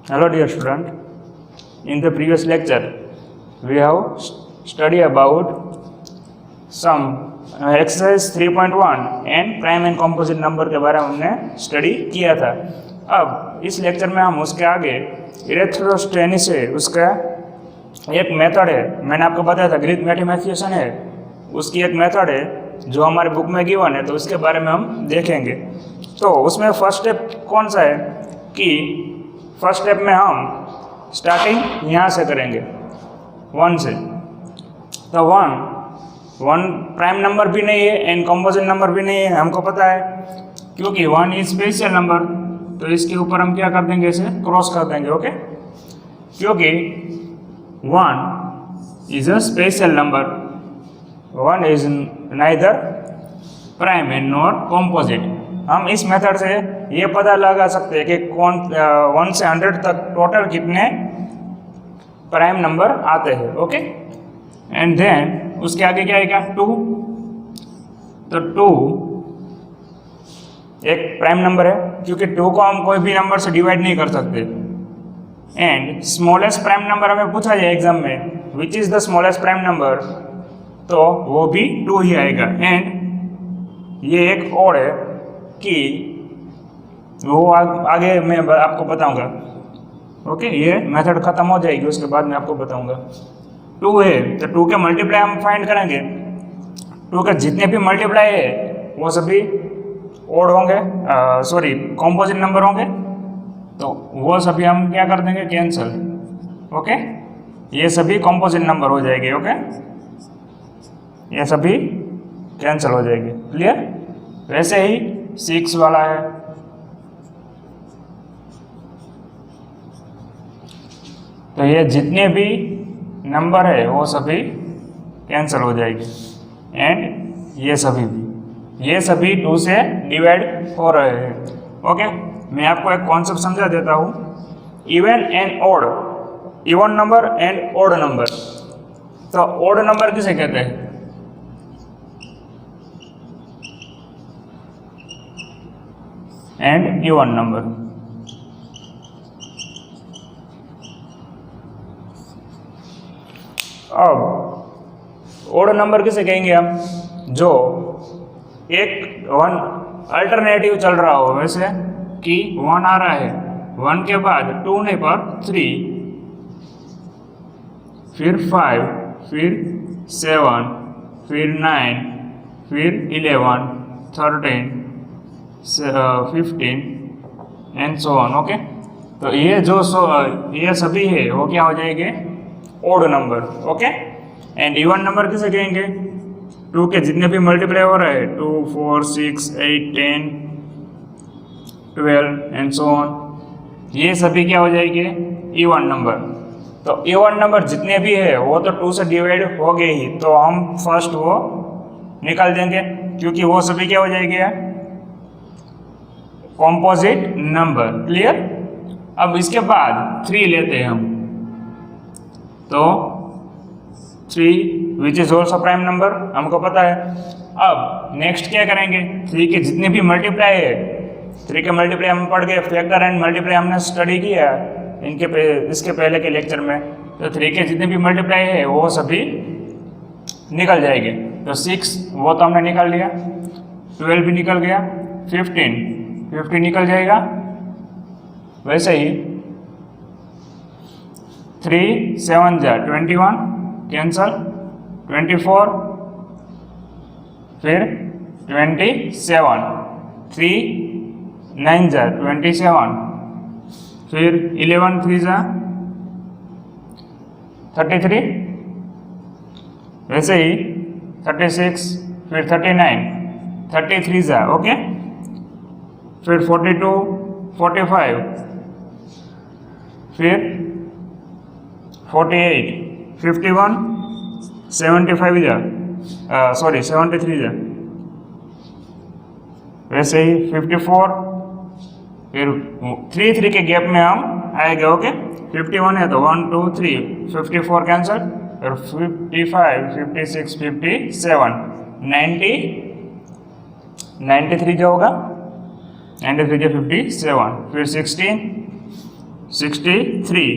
Hello dear student, in the previous lecture we have studied about some exercise 3.1 and prime and composite number के बारे में हमने study किया था। अब इस लेक्चर में हम उसके आगे इरेथ्रोस्टेनिस है उसका एक मेथड है, मैंने आपको बताया था ग्रीक मैथमेटिशियन है, उसकी एक मेथड है जो हमारे बुक में गिवन है, तो उसके बारे में हम देखेंगे। तो उसमें फर्स्ट स्टेप कौन सा है कि फर्स्ट स्टेप में हम स्टार्टिंग यहाँ से करेंगे 1 से। तो 1 प्राइम नंबर भी नहीं है एंड कंपोजिट नंबर भी नहीं है, हमको पता है, क्योंकि 1 इज स्पेशल नंबर, तो इसके ऊपर हम क्या कर देंगे, इसे क्रॉस कर देंगे। ओके, क्योंकि 1 is a special number, 1 is neither prime and not composite. हम इस मेथड से ये पता लगा सकते हैं कि कौन 1 से 100 तक टोटल कितने प्राइम नंबर आते हैं। ओके, एंड देन उसके आगे क्या आएगा 2, तो 2 एक प्राइम नंबर है, क्योंकि 2 को हम कोई भी नंबर से डिवाइड नहीं कर सकते। एंड स्मॉलेस्ट प्राइम नंबर हमें पूछा जाए एग्जाम में, which is the smallest prime number, तो वो भी 2 ही आएगा। एंड ये एक और है कि वो आगे मैं आपको बताऊंगा। ओके, ये मेथड खत्म हो जाएगी, उसके बाद मैं आपको बताऊंगा। 2 है तो 2 के मल्टीप्लाई हम फाइंड करेंगे। 2 के जितने भी मल्टीप्लाई है वो सभी ओड होंगे, सॉरी कॉम्पोजिट नंबर होंगे, तो वो सभी हम क्या कर देंगे, कैंसिल। ओके, ये सभी कॉम्पोजिट नंबर हो जाएंगे। ओके, ये सभी कैंसिल हो जाएंगे। क्लियर? वैसे ही 6 वाला है, तो ये जितने भी नंबर है वो सभी कैंसिल हो जाएंगे। एंड ये सभी 2 से डिवाइड हो रहे हैं। ओके, मैं आपको एक कॉन्सेप्ट समझा देता हूँ, even and odd, even number and odd number. तो ऑड नंबर किसे कहते हैं, एंड इवन नंबर। अब ऑड नंबर किसे कहेंगे हम, जो एक 1 अल्टरनेटिव चल रहा हो, वैसे कि 1 आ रहा है, 1 के बाद 2 नहीं पर 3, फिर 5, फिर 7, फिर 9, फिर 11, 13, 15 एंड सो ऑन। ओके, तो ये जो ये सभी है वो क्या हो जाएंगे, odd number. Okay, and even number किसे कहेंगे, 2 के जितने भी मल्टीप्लाई हो रहे हैं, 2, 4, 6, 8, 10, 12 एंड सो ऑन, ये सभी क्या हो जाएंगे, इवन नंबर। तो इवन नंबर जितने भी है वो तो 2 से डिवाइड हो गए ही, तो हम फर्स्ट वो निकाल देंगे, क्योंकि वो सभी क्या हो जाएंगे, कॉम्पोजिट नंबर। क्लियर? अब इसके बाद 3 लेते हैं हम, तो 3 विच इज ऑल्सो प्राइम नंबर, हमको पता है। अब नेक्स्ट क्या करेंगे, 3 के जितने भी मल्टीप्लाई है, 3 के मल्टीप्लाई हम पढ़ गए, फैक्टर एंड मल्टीप्लाई हमने स्टडी किया इसके पहले के लेक्चर में। तो 3 के जितने भी मल्टीप्लाई है वो सभी निकल जाएंगे। तो 6 वो तो हमने निकाल लिया, 12 भी निकल गया, 15 निकल जाएगा। वैसे ही 3 7 जा 21 कैंसल, 24, फिर 27, 3 9 जा 27, फिर 11 3 जा 33, वैसे ही 36, फिर 39, 33 जा ओके, फिर 42, 45, फिर 48, 51, 75 जा 73 जा, वैसे ही 54, फिर 3 के गैप में हम आएगा ओके। 51 है तो 1 2 3, 54 कैंसिल, फिर 55, 56, 57, 90, 93 जो होगा 93 जो 57, फिर 16, 63,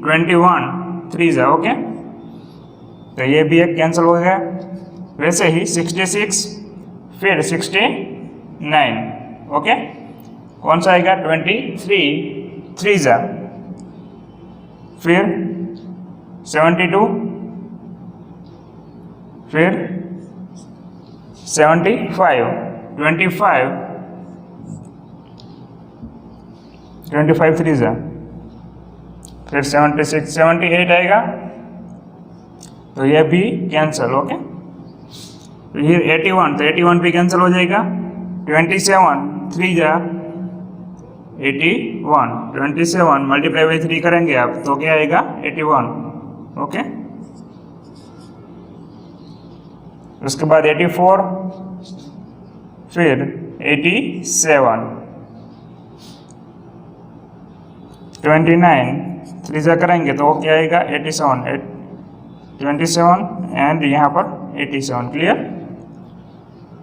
21 3 जा, ओके। तो ये भी एक कैंसिल हो गया। वैसे ही 66, फिर 69, ओके। कौन सा आएगा? 23 3 जा, फिर 72, फिर 75 25 3 जा, फिर 76 78 आएगा। तो ये भी कैंसिल, ओके। फिर 81, तो 81 भी कैंसिल हो जाएगा। 27 3 जा 81, 27 मल्टीप्लाई बाई 3 करेंगे आप तो क्या आएगा? 81, ओके। उसके बाद 84, फिर 87 29 3 जा करेंगे तो क्या आएगा? 87 27 एंड यहाँ पर 87, क्लियर।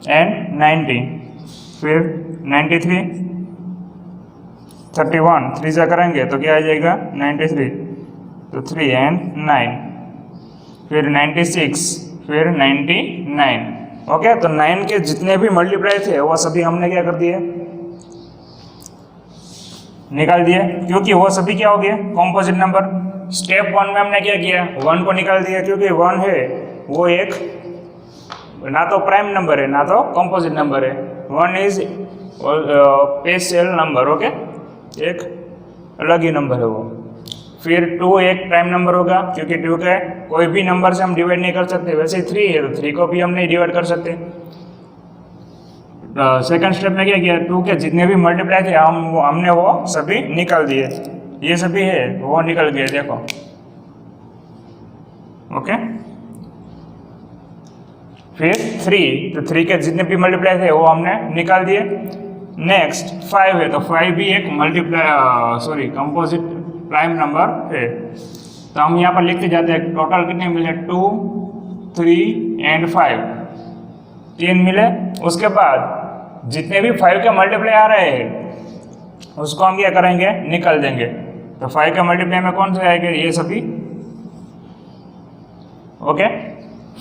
एंड 90, फिर 93 31 3 जा करेंगे तो क्या आ जाएगा? 93, तो 3 एंड 9, फिर 96, फिर 99, ओके। तो 9 के जितने भी मल्टीप्लाई थे वो सभी हमने क्या कर दिए? निकाल दिए, क्योंकि वो सभी क्या हो गए? Composite number. स्टेप 1 में हमने क्या किया? 1 को निकाल दिया, क्योंकि 1 है वो एक ना तो प्राइम नंबर है ना तो कॉम्पोजिट नंबर है। 1 इज स्पेशल नंबर, ओके, एक अलग ही नंबर है वो। फिर 2 एक प्राइम नंबर होगा, क्योंकि 2 के कोई भी नंबर से हम डिवाइड नहीं कर सकते। वैसे 3 है तो 3 को भी हम नहीं डिवाइड कर सकते। सेकंड स्टेप में क्या किया? 2 के जितने भी मल्टीप्लाई थे हमने वो सभी निकाल दिए। ये सभी है वो निकल गए, देखो, ओके। फिर 3, तो 3 के जितने भी मल्टीप्लाई थे वो हमने निकाल दिए। नेक्स्ट 5 है, तो 5 भी एक कंपोजिट प्राइम नंबर है। तो हम यहाँ पर लिखते जाते हैं टोटल कितने मिले? 2 3 एंड 5 3 मिले। उसके बाद जितने भी 5 के मल्टीप्लाई आ रहे हैं उसको हम क्या करेंगे? निकाल देंगे। तो 5 के मल्टीप्लाई में कौन से आएंगे? ये सभी, ओके।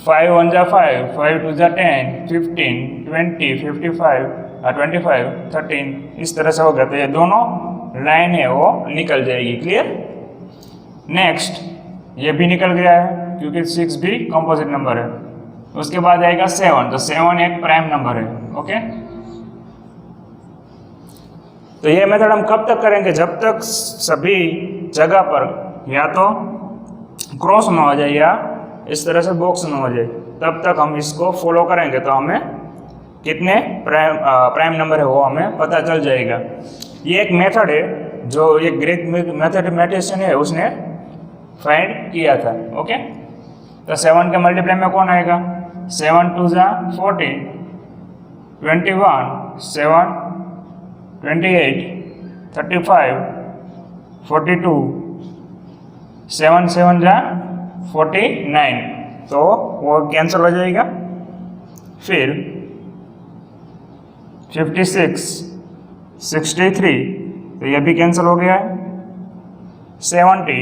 5 1 जा 5, 5 2 जा 10, 15 20 55 25 13, इस तरह से होगा। तो ये दोनों लाइन है वो निकल जाएगी, क्लियर। नेक्स्ट ये भी निकल गया है, क्योंकि 6 भी कंपोजिट नंबर है। उसके बाद आएगा 7, तो 7 एक प्राइम नंबर है, ओके। तो ये मेथड हम कब तक करेंगे? जब तक सभी जगह पर या तो क्रॉस ना हो जाए या इस तरह से बॉक्स ना हो जाए, तब तक हम इसको फॉलो करेंगे। तो हमें कितने प्राइम नंबर है वो हमें पता चल जाएगा। ये एक मेथड है जो एक ग्रेट मैथमेटिशियन है उसने फाइंड किया था, ओके। तो 7 के मल्टीप्लाई में कौन आएगा? 7 2 जा 40, 21 7 28 35 42 7 7 जा 49, तो वो कैंसिल हो जाएगा। फिर 56 63, तो ये भी कैंसिल हो गया है। 70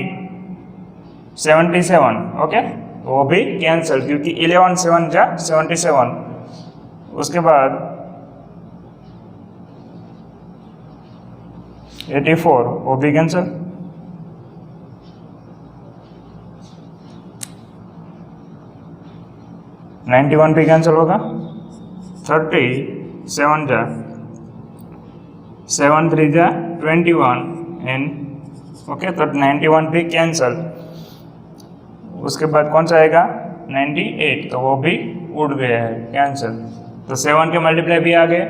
77, ओके, वो भी कैंसिल, क्योंकि 11 7 जा 77। उसके बाद 84, वो भी कैंसिल। 91 भी कैंसिल होगा। 37 जा 7 3 जा 21 एंड ओके, तो 91 भी कैंसिल। उसके बाद कौन सा आएगा? 98, तो वो भी उड़ गया है, कैंसिल। तो 7 के मल्टीप्लाई भी आ गए।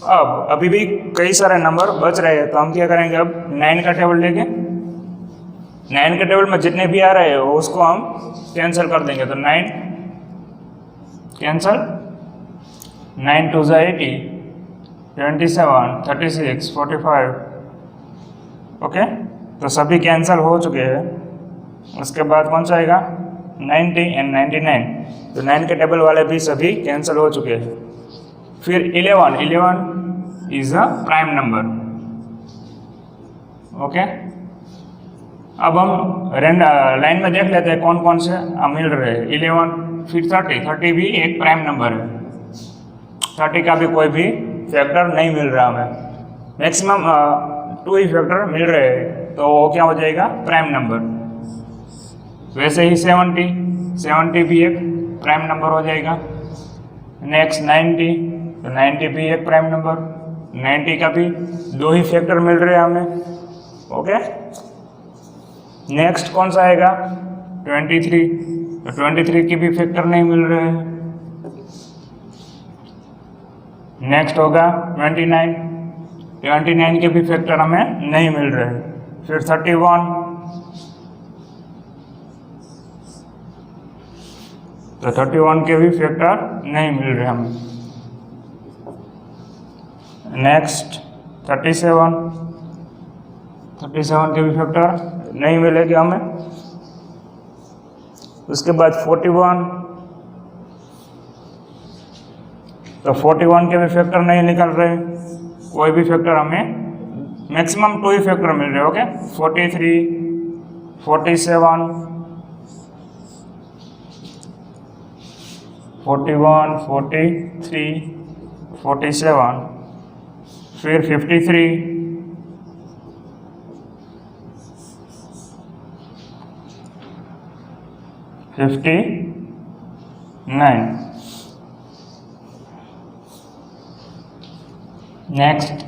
अब अभी भी कई सारे नंबर बच रहे हैं, तो हम क्या करेंगे? अब 9 का टेबल लेके 9 के टेबल में जितने भी आ रहे हैं उसको हम कैंसिल कर देंगे। तो 9 कैंसिल, 9 2 जा 80, 27 36 45, ओके। तो सभी कैंसिल हो चुके हैं। उसके बाद कौन सा आएगा? 90 एंड 99, तो 9 के टेबल वाले भी सभी कैंसिल हो चुके हैं। फिर 11 is a prime number, okay. अब हम लाइन में देख लेते हैं कौन कौन से मिल रहे हैं। 11 फिर 30 भी एक प्राइम नंबर है, 30 का भी कोई भी फैक्टर नहीं मिल रहा हमें, मैक्सिमम 2 ही फैक्टर मिल रहे हैं, तो वो क्या हो जाएगा, प्राइम नंबर। वैसे ही 70 भी एक प्राइम नंबर हो जाएगा। नेक्स्ट 90, तो 90 भी एक प्राइम नंबर, 90 का भी 2 ही फैक्टर मिल रहे हैं हमें, ओके। नेक्स्ट कौन सा आएगा, 23, तो 23 के भी फैक्टर नहीं मिल रहे हैं। नेक्स्ट होगा 29 के भी फैक्टर हमें नहीं मिल रहे हैं। फिर 31, तो 31 के भी फैक्टर नहीं मिल रहे हमें। नेक्स्ट 37 के भी फैक्टर नहीं मिलेगा हमें। उसके बाद 41, तो 41 के भी फैक्टर नहीं निकल रहे, कोई भी फैक्टर हमें, मैक्सिमम 2 ही फैक्टर मिल रहे, ओके। 43, 47, 41, 43, 47, फिर 53, 59, next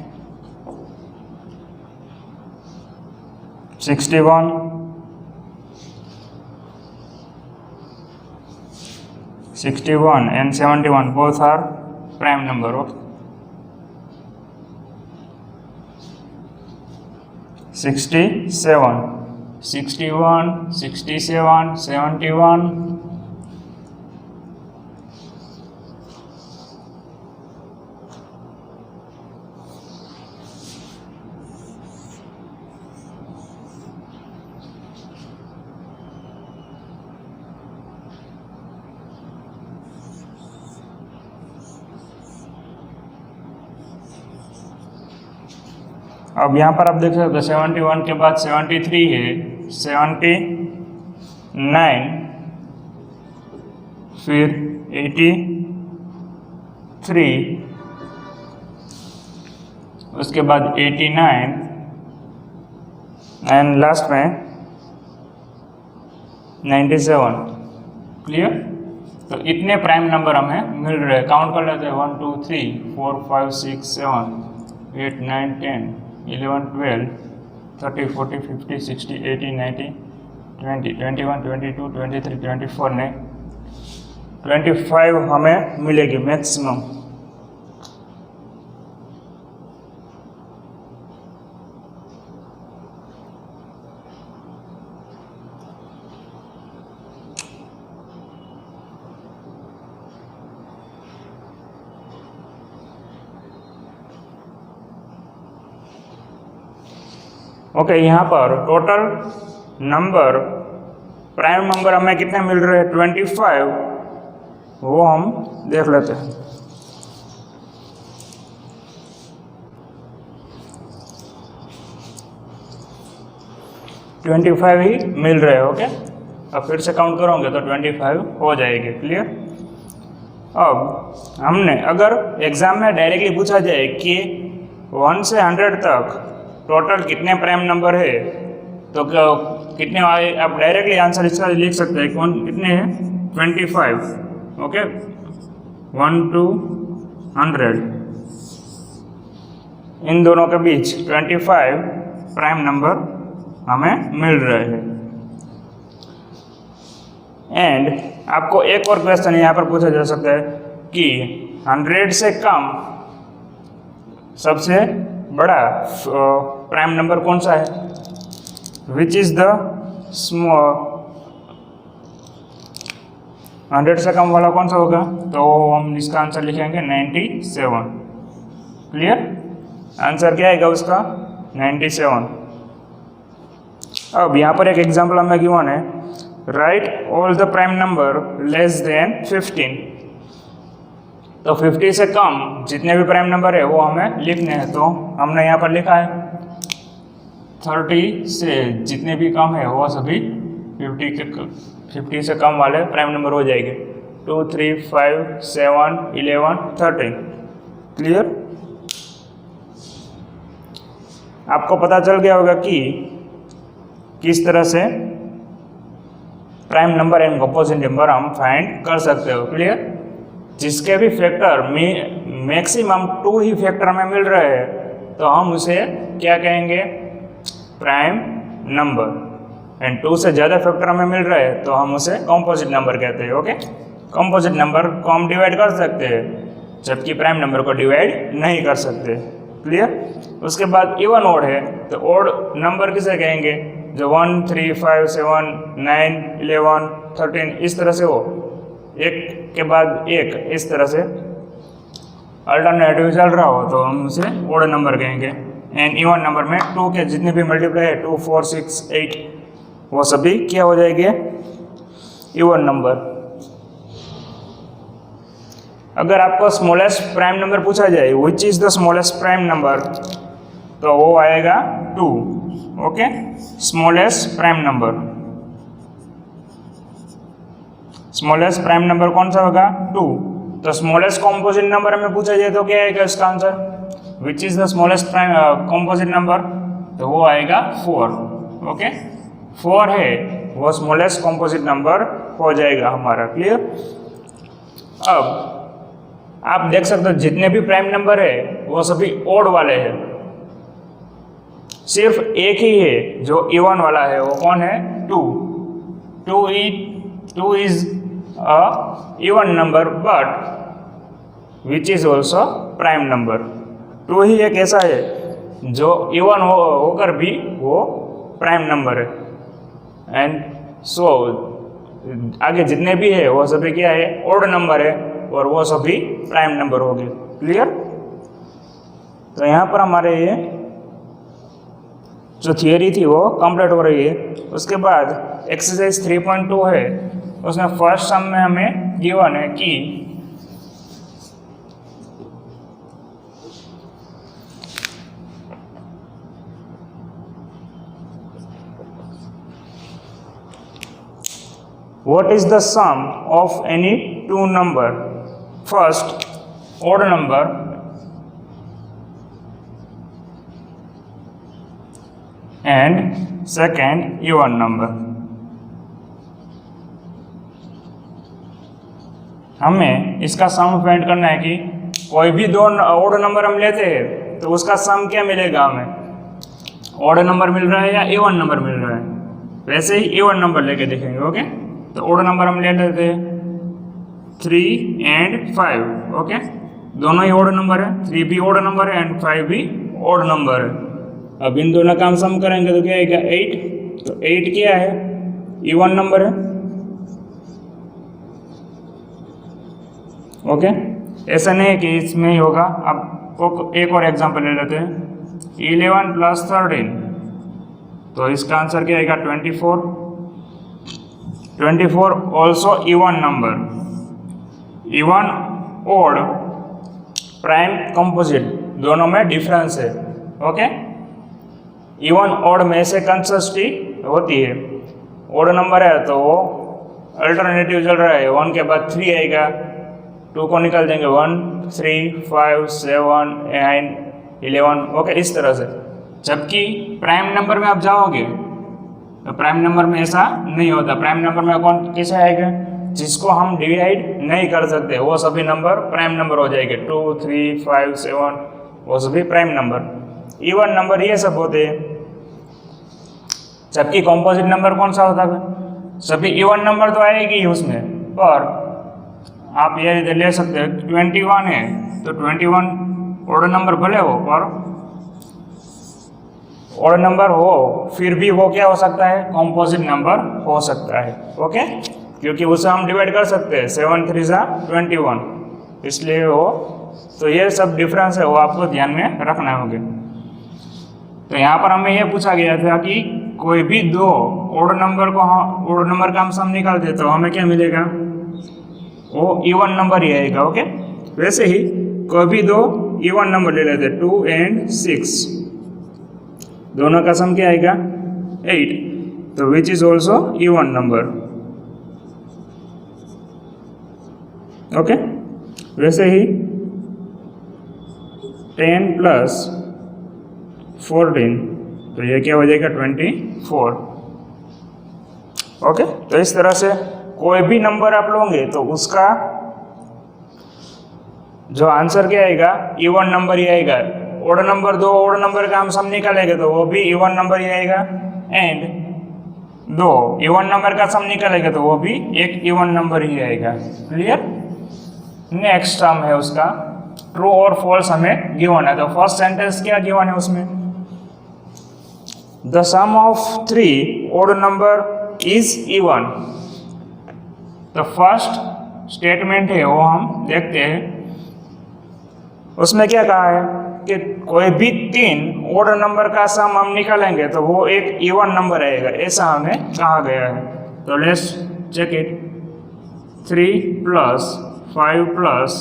61, 61 and 71 both are prime number, okay. 67, 67, 71, अब यहाँ पर आप देख सकते हो 71 के बाद 73 है, 79, फिर 83, उसके बाद 89 एंड लास्ट में 97। क्लियर? तो इतने प्राइम नंबर हमें मिल रहे हैं। काउंट कर लेते हैं, 1 2 3 4 5 6 7 8 9 10 11 12 30 40 50 60 80 90 20 21 22 23 24 ने 25 हमें मिलेगी मैक्सिमम। ओके, यहाँ पर टोटल नंबर प्राइम नंबर हमें कितने मिल रहे हैं, 25, वो हम देख लेते हैं। $25 ही मिल रहे हैं, ओके। अब फिर से काउंट करोगे तो 25 हो जाएगी। क्लियर? अब हमने अगर एग्जाम में डायरेक्टली पूछा जाए कि 1 से 100 तक टोटल कितने प्राइम नंबर है, तो कितने आप डायरेक्टली आंसर इसका लिख सकते हैं। कौन कितने हैं, 25, ओके। 1 to 100 इन दोनों के बीच 25 प्राइम नंबर हमें मिल रहे हैं। एंड आपको एक और क्वेश्चन यहाँ पर पूछा जा सकता है कि 100 से कम सबसे बड़ा प्राइम नंबर कौन सा है, विच इज द स्मॉल, 100 से कम वाला कौन सा होगा, तो हम इसका आंसर लिखेंगे 97। क्लियर? आंसर क्या आएगा उसका, 97। अब यहाँ पर एक एग्जांपल हमें गिवन है, right all the prime number less than 15। तो 50 से कम जितने भी प्राइम नंबर है वो हमें लिखने हैं। तो हमने यहाँ पर लिखा है 30 से जितने भी कम है वो सभी 50 से कम वाले प्राइम नंबर हो जाएंगे। 2, 3, 5, 7, 11, 13। क्लियर? आपको पता चल गया होगा कि किस तरह से prime number and composite number हम फाइंड कर सकते हो। क्लियर? जिसके भी फैक्टर मैक्सिमम 2 ही फैक्टर हमें मिल रहे हैं तो हम उसे क्या कहेंगे? Prime number. एंड 2 से ज़्यादा फैक्टर हमें मिल रहे हैं तो हम उसे कंपोजिट नंबर कहते हैं। ओके, कंपोजिट नंबर को हम डिवाइड कर सकते हैं जबकि प्राइम नंबर को डिवाइड नहीं कर सकते। क्लियर? उसके बाद इवन ओड है तो ओड नंबर किसे कहेंगे? जो 1, 3, 5, 7, 9, 11, 13 इस तरह से हो, एक के बाद एक इस तरह से अल्टरनेटिव चल रहा हो तो हम उसे ओड नंबर कहेंगे। एंड इवन नंबर में 2 के जितने भी मल्टीप्लाई है 2, 4, 6, 8 वो सभी क्या हो जाएंगे? Even number. अगर आपको स्मॉलेस्ट प्राइम नंबर पूछा जाए which is the smallest prime number तो वो आएगा 2। Okay, smallest prime number. Smallest prime number कौन सा होगा? 2। तो स्मॉलेस्ट कॉम्पोजिट नंबर हमें पूछा जाए तो क्या आएगा इसका answer? Which is the smallest prime composite number तो वो आएगा 4। ओके, 4 है वो स्मॉलेस्ट कॉम्पोजिट नंबर हो जाएगा हमारा। क्लियर? अब आप देख सकते हो जितने भी प्राइम नंबर है वो सभी ओड वाले हैं। सिर्फ एक ही है जो इवन वाला है, वो कौन है? 2 is a even number but which is also prime number. 2 ही एक ऐसा है जो इवन होकर भी वो प्राइम नंबर है। एंड सो आगे जितने भी है वो सभी क्या है? ओड नंबर है और वो सभी प्राइम नंबर हो गए। क्लियर? तो यहाँ पर हमारे ये जो थियरी थी वो कंप्लीट हो रही है। उसके बाद एक्सरसाइज 3.2 है, उसमें फर्स्ट सम में हमें गिवन है कि what is the sum of any two number? First, odd number and second, even number. हमें इसका सम फाइंड करना है कि कोई भी दो ओड नंबर हम लेते हैं तो उसका सम क्या मिलेगा हमें? ओड नंबर मिल रहा है या इवन नंबर मिल रहा है? वैसे ही इवन नंबर लेके देखेंगे। ओके, तो ओड नंबर हम ले लेते हैं 3 and 5। ओके, दोनों ही ओड नंबर है, 3 भी ओड नंबर है एंड 5 भी ओड नंबर है। अब इन दोनों का हम सम करेंगे तो क्या आएगा? 8। तो 8 क्या है? इवन नंबर है। ओके, ऐसा नहीं है कि इसमें ही होगा। अब एक और एग्जांपल ले लेते हैं 11 + 13 तो इसका आंसर क्या आएगा? 24। 24 also even number. Even odd prime composite दोनों में डिफरेंस है। ओके, इवन ओड में से कंसिस्टी होती है। ओड नंबर है तो वो अल्टरनेटिव चल रहा है, 1 के बाद 3 आएगा, 2 को निकाल देंगे 1, 3, 5, 7, 9, 11। ओके, इस तरह से। जबकि प्राइम नंबर में आप जाओगे तो प्राइम नंबर में ऐसा नहीं होता। प्राइम नंबर में कौन कैसे आएगा? जिसको हम डिवाइड नहीं कर सकते वो सभी नंबर प्राइम नंबर हो जाएंगे। 2, 3, 5, 7 वो सभी प्राइम नंबर। इवन नंबर ये सब होते हैं। जबकि कंपोजिट नंबर कौन सा होता है? सभी इवन नंबर तो आएगी ही उसमें, पर आप ये ले सकते हैं 21 है तो 21 ओड नंबर भले हो पर ओड नंबर हो फिर भी वो क्या हो सकता है? कंपोजिट नंबर हो सकता है। ओके, क्योंकि उसे हम डिवाइड कर सकते हैं 7 3 21, इसलिए वो तो ये सब डिफरेंस है वो आपको ध्यान में रखना होगा। तो यहाँ पर हमें ये पूछा गया था कि कोई भी दो ओड नंबर का हम सम निकाल दे तो हमें क्या मिलेगा? वो इवन नंबर ही आएगा। ओके, वैसे ही कोई भी दो इवन नंबर ले लेते 2 and 6 दोनों का सम क्या आएगा 8, तो which is also even number. Okay, वैसे ही 10 प्लस 14, तो ये क्या हो जाएगा 24। ओके, तो इस तरह से कोई भी नंबर आप लोगे तो उसका जो आंसर क्या आएगा इवन नंबर ही आएगा। ओड नंबर दो ओड नंबर का हम सम निकालेंगे तो वो भी इवन नंबर ही आएगा, एंड दो इवन नंबर का सम निकालेंगे तो वो भी एक इवन नंबर ही आएगा। क्लियर। नेक्स्ट टर्म है उसका ट्रू और फॉल्स हमें गिवन है। तो फर्स्ट सेंटेंस क्या गिवन है उसमें, the sum of 3 odd number is even. तो फर्स्ट स्टेटमेंट है वो हम देखते हैं, उसमें क्या कहा है कि कोई भी 3 ओड नंबर का सम हम निकालेंगे तो वो एक इवन नंबर आएगा, ऐसा हमें कहा गया है। तो let's check it, 3 plus 5 plus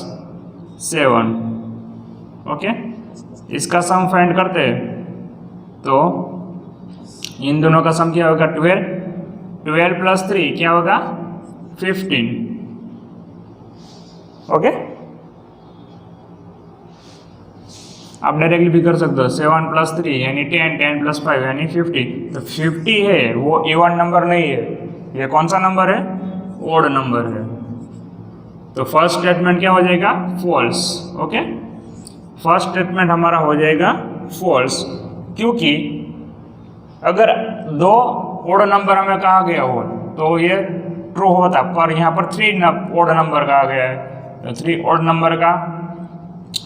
7। Okay, इसका सम फाइंड करते हैं तो इन दोनों का सम क्या होगा 12, 12 प्लस 3 क्या होगा 15। ओके, आप डायरेक्टली भी कर सकते हो, 7 प्लस 3 यानी 10, 10 प्लस 5 यानी 50। तो 50 है वो इवन नंबर नहीं है, ये कौन सा नंबर है ओड नंबर है। तो फर्स्ट स्टेटमेंट क्या हो जाएगा फॉल्स। ओके, फर्स्ट स्टेटमेंट हमारा हो जाएगा फॉल्स, क्योंकि अगर 2 ओड नंबर हमें कहा गया हो तो ये ट्रू होता, पर यहाँ पर 3 ओड नंबर कहा गया है, तो 3 ओड नंबर का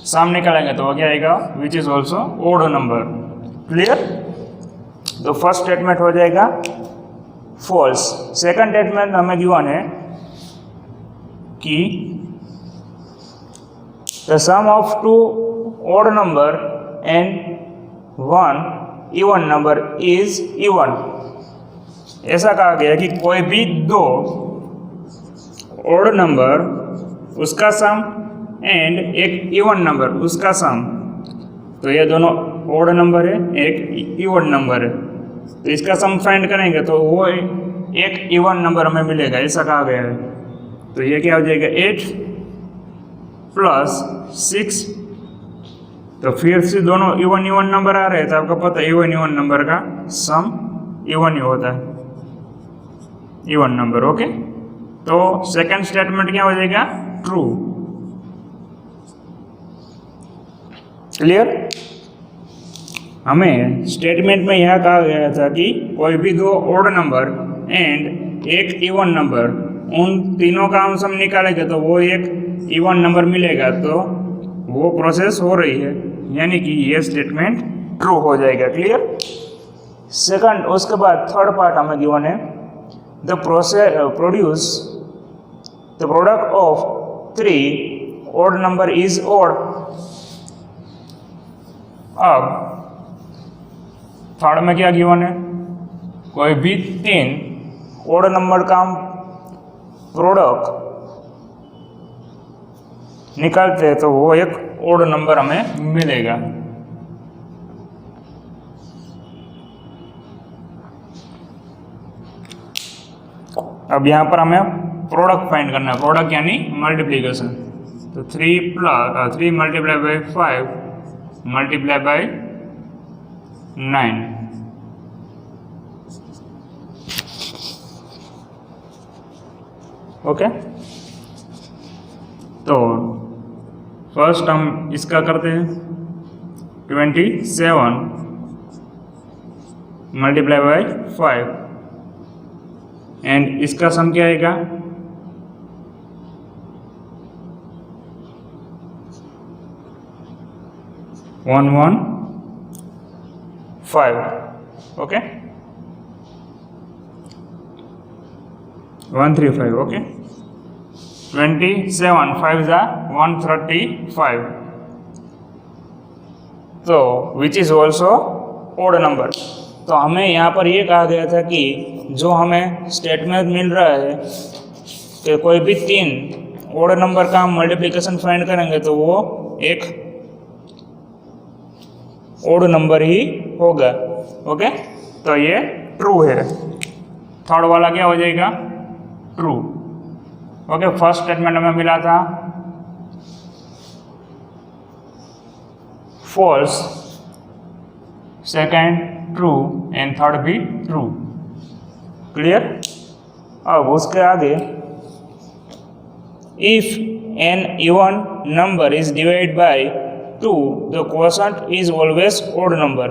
सम निकालेंगे तो वो क्या आएगा which is also odd number. Clear. तो फर्स्ट स्टेटमेंट हो जाएगा फॉल्स। सेकंड स्टेटमेंट हमें गिवन है कि the sum of 2 odd number and 1 even number is even. ऐसा कहा गया कि कोई भी 2 ओड नंबर उसका सम एंड एक इवन नंबर उसका सम, तो ये दोनों ओड नंबर है एक इवन नंबर है, तो इसका सम फाइंड करेंगे तो वो एक इवन नंबर हमें मिलेगा, ऐसा कहा गया है। तो ये क्या हो जाएगा 8 प्लस 6, तो फिर से दोनों इवन इवन नंबर आ रहे हैं, तो आपको पता है इवन इवन नंबर का सम इवन ही होता है, इवन नंबर। ओके, तो सेकंड स्टेटमेंट क्या हो जाएगा ट्रू। क्लियर। हमें स्टेटमेंट में यह कहा गया था कि कोई भी 2 ओड नंबर एंड एक इवन नंबर, उन तीनों का हम सम निकालेंगे तो वो एक इवन नंबर मिलेगा, तो वो प्रोसेस हो रही है, यानी कि ये स्टेटमेंट ट्रू हो जाएगा। क्लियर। सेकंड, उसके बाद थर्ड पार्ट हमें गिवन है the produce the product of 3 odd number is odd. अब थर्ड में क्या गिवन है, कोई भी 3 ओड नंबर का हम प्रोडक्ट निकालते हैं तो वो एक ओड नंबर हमें मिलेगा। अब यहाँ पर हमें प्रोडक्ट फाइंड करना है, प्रोडक्ट यानी मल्टीप्लीकेशन। तो 3 multiply by 5 multiply by 9। Okay, तो फर्स्ट हम इसका करते हैं 27 मल्टीप्लाई बाई 5 एंड इसका सम क्या आएगा 115। ओके, 135। ओके, 27 5 जा 135, तो which is also odd number. तो हमें यहाँ पर ये कहा गया था कि जो हमें स्टेटमेंट मिल रहा है कि कोई भी 3 ओड नंबर का हम मल्टीप्लिकेशन फाइंड करेंगे तो वो एक ओड नंबर ही होगा। ओके, तो ये ट्रू है। थर्ड वाला क्या हो जाएगा? ट्रू। ओके, फर्स्ट स्टेटमेंट हमें मिला था false, second true and third भी ट्रू। क्लियर? अब उसके आगे if an even number is divide by 2 the quotient is always odd number.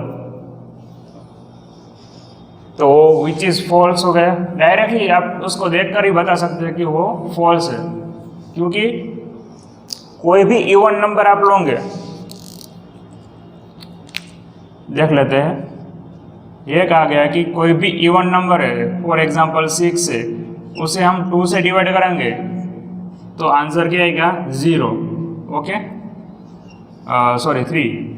तो विच इज फॉल्स हो गया। डायरेक्टली आप उसको देखकर ही बता सकते हैं कि वो फॉल्स है, क्योंकि कोई भी इवन नंबर आप लोगे, देख लेते हैं। ये कहा गया कि कोई भी इवन नंबर है, फॉर एग्जांपल 6 है, उसे हम 2 से डिवाइड करेंगे तो आंसर क्या आएगा? 0। Okay, sorry 3।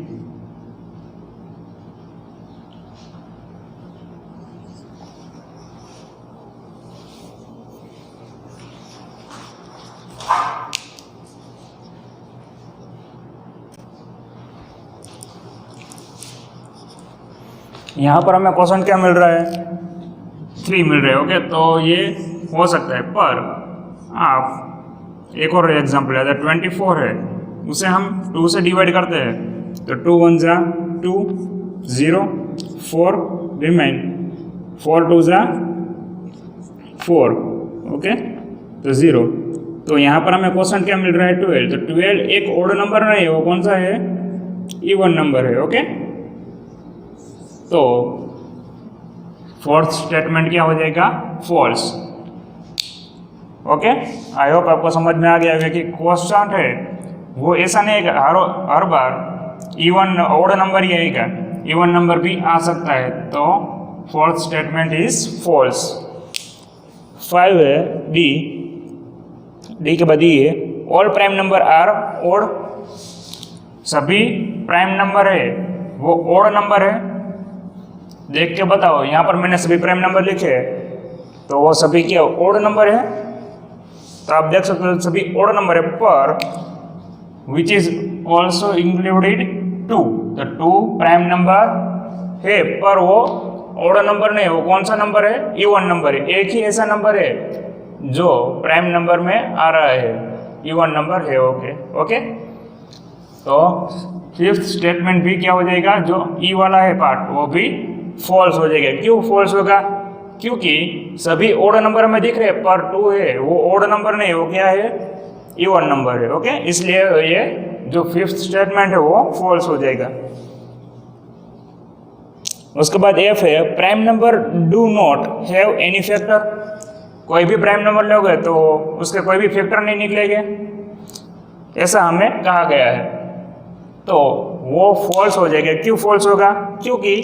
यहाँ पर हमें क्वेश्चन क्या मिल रहा है? 3 मिल रहा है। ओके, तो ये हो सकता है, पर आप एक और एग्जांपल है, 24 है, उसे हम 2 से डिवाइड करते हैं तो 2 1 जा 2, 0, 4 रिमेन, 4 2 जा 4। ओके, तो 0। तो यहाँ पर हमें क्वेश्चन क्या मिल रहा है? 12। तो 12 एक ओड नंबर नहीं है, वो कौन सा है? इवन नंबर है। ओके, तो फोर्थ स्टेटमेंट क्या हो जाएगा? फॉल्स। ओके, आई होप आपको समझ में आ गया है कि क्वेश्चन है वो ऐसा नहीं है कि हर बार इवन ओड नंबर ही आएगा, इवन नंबर भी आ सकता है। तो फोर्थ स्टेटमेंट इज फॉल्स। 5 है डी। डी के बाद ये all prime number are odd. सभी प्राइम नंबर है वो ओड नंबर है। देख के बताओ, यहाँ पर मैंने सभी प्राइम नंबर लिखे तो वो सभी क्या ओड नंबर है? तो आप देख सकते हो सभी ओड नंबर है, पर विच इज ऑल्सो इंक्लूडेड 2। तो 2 प्राइम नंबर है, पर वो ओड नंबर नहीं है। वो कौन सा नंबर है? इवन नंबर है। एक ही ऐसा नंबर है जो प्राइम नंबर में आ रहा है, इवन नंबर है। ओके ओके, तो फिफ्थ स्टेटमेंट भी क्या हो जाएगा? जो ई वाला है पार्ट, वो भी फॉल्स हो जाएगा। क्यों फॉल्स होगा? क्योंकि सभी ओड नंबर में दिख रहे हैं, पर 2 है वो ओड नंबर नहीं है, वो क्या है? इवन नंबर है। ओके, इसलिए ये जो फिफ्थ स्टेटमेंट है वो फॉल्स हो जाएगा। उसके बाद एफ है prime number do not have any factor. कोई भी प्राइम नंबर लोगे तो उसके कोई भी फैक्टर नहीं निकलेंगे, ऐसा हमें कहा गया है। तो वो फॉल्स हो जाएगा। क्यों फॉल्स होगा? क्योंकि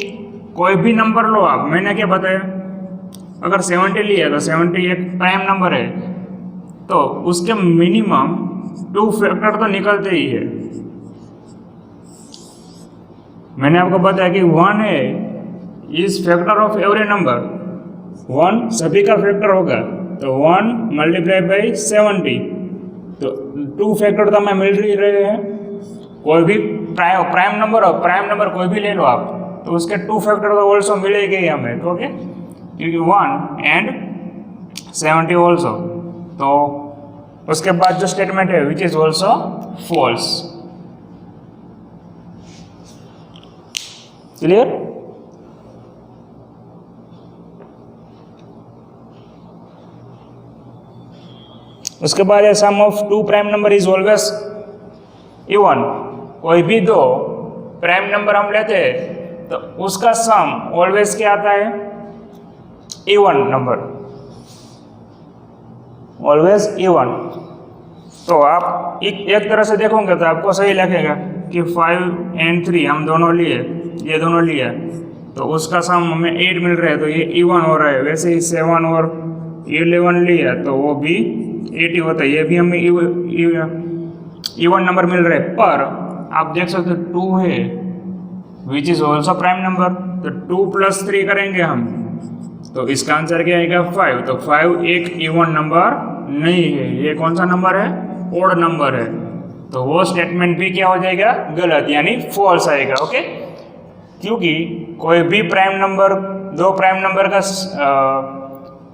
कोई भी नंबर लो आप, मैंने क्या बताया, अगर 70 लिया तो 70 एक प्राइम नंबर है, तो उसके मिनिमम 2 फैक्टर तो निकलते ही है। मैंने आपको बताया कि 1 है is factor of every number. 1 सभी का फैक्टर होगा, तो 1 मल्टीप्लाई बाई 70, तो 2 फैक्टर तो हमें मिल ही रहे हैं। कोई भी प्राइम नंबर कोई भी ले लो आप, तो उसके 2 फैक्टर तो ऑल्सो मिलेंगे ही हमें। तो ओके, क्योंकि 1 एंड 70 ऑल्सो। तो उसके बाद जो स्टेटमेंट है which is also false. Clear? उसके बाद है sum of 2 prime number is always even. कोई भी 2 प्राइम नंबर हम लेते हैं तो उसका सम ऑलवेज क्या आता है? Even number, always even. तो आप एक तरह से देखोगे तो आपको सही लगेगा कि 5 and 3 हम दोनों लिए, ये दोनों लिए, तो उसका सम हमें 8 मिल रहा है, तो ये इवन हो रहा है। वैसे ही 7 और 11 लिया तो वो भी 8 ही होता है, ये भी हमें इवन नंबर मिल रहा है। पर आप देख सकते हो 2 है which is also prime number, तो 2 + 3 करेंगे हम, तो इसका आंसर क्या आएगा? 5। तो 5 एक इवन नंबर नहीं है, ये कौन सा नंबर है? ओड नंबर है। तो वो स्टेटमेंट भी क्या हो जाएगा? गलत, यानी फॉल्स आएगा। ओके, क्योंकि कोई भी प्राइम नंबर, दो प्राइम नंबर का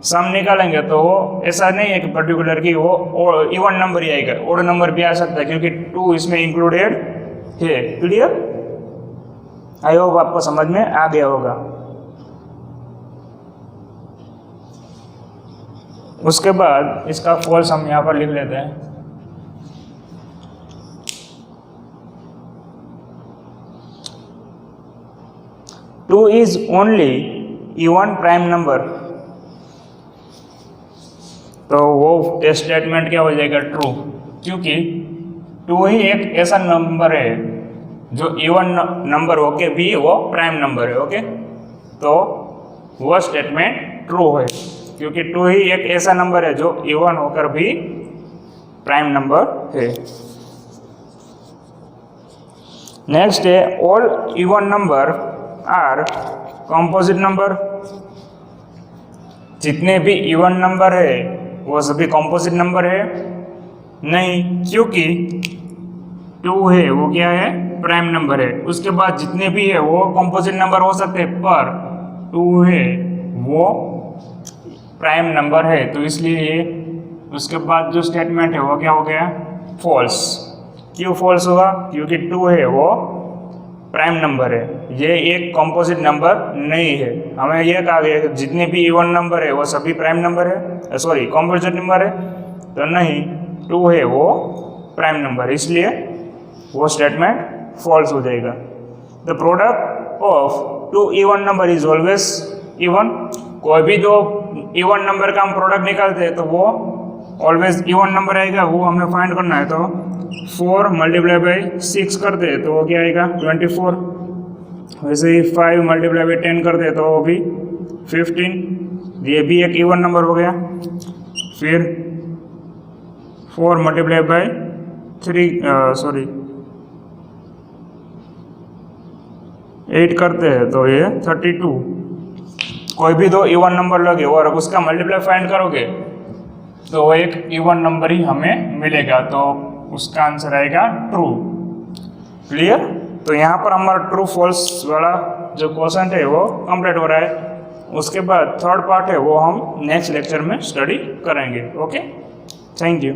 सम निकालेंगे तो वो ऐसा नहीं है कि पर्टिकुलर कि वो इवन नंबर ही आएगा, ओड नंबर भी आ सकता है क्योंकि 2 इसमें इंक्लूडेड है। क्लियर? आई होप आपको समझ में आ गया होगा। उसके बाद इसका फॉल्स हम यहाँ पर लिख लेते हैं। Two is only even prime number, तो वो टेस्ट स्टेटमेंट क्या हो जाएगा? ट्रू, क्योंकि 2 ही एक ऐसा नंबर है जो इवन नंबर होके भी वो प्राइम नंबर है। ओके, तो वो स्टेटमेंट ट्रू है क्योंकि 2 ही एक ऐसा नंबर है जो इवन होकर भी प्राइम नंबर है। नेक्स्ट है all even number are composite number. जितने भी इवन नंबर है वो सभी कंपोजिट नंबर है? नहीं, क्योंकि 2 है वो क्या है? प्राइम नंबर है। उसके बाद जितने भी है वो कंपोजिट नंबर हो सकते हैं, पर 2 है वो प्राइम नंबर है, तो इसलिए ये उसके बाद जो स्टेटमेंट है वो क्या हो गया? फॉल्स। क्यों फॉल्स हुआ? क्योंकि 2 है वो प्राइम नंबर है, ये एक कंपोजिट नंबर नहीं है। हमें यह कहा गया कि जितने भी इवन नंबर है वो सभी प्राइम नंबर है, सॉरी कंपोजिट नंबर है, तो नहीं, 2 है वो प्राइम नंबर, इसलिए वो स्टेटमेंट फॉल्स हो जाएगा। The product of 2 even number is always even. कोई भी दो इवन नंबर का हम प्रोडक्ट निकालते हैं तो वो ऑलवेज इवन नंबर आएगा, वो हमें फाइंड करना है। तो 4 मल्टीप्लाई बाई 6 कर दे तो वो क्या आएगा? 24। वैसे ही 5 मल्टीप्लाई बाई 10 कर दे तो वो भी 15, ये भी एक इवन नंबर हो गया। फिर 4 मल्टीप्लाई बाई 8 करते हैं तो ये 32। कोई भी दो इवन नंबर लगे और उसका मल्टीप्लाई फाइंड करोगे तो वो एक इवन नंबर ही हमें मिलेगा, तो उसका आंसर आएगा ट्रू। क्लियर? तो यहाँ पर हमारा ट्रू फॉल्स वाला जो क्वेश्चन है वो कंप्लीट हो रहा है। उसके बाद थर्ड पार्ट है वो हम नेक्स्ट लेक्चर में स्टडी करेंगे। Okay, thank you.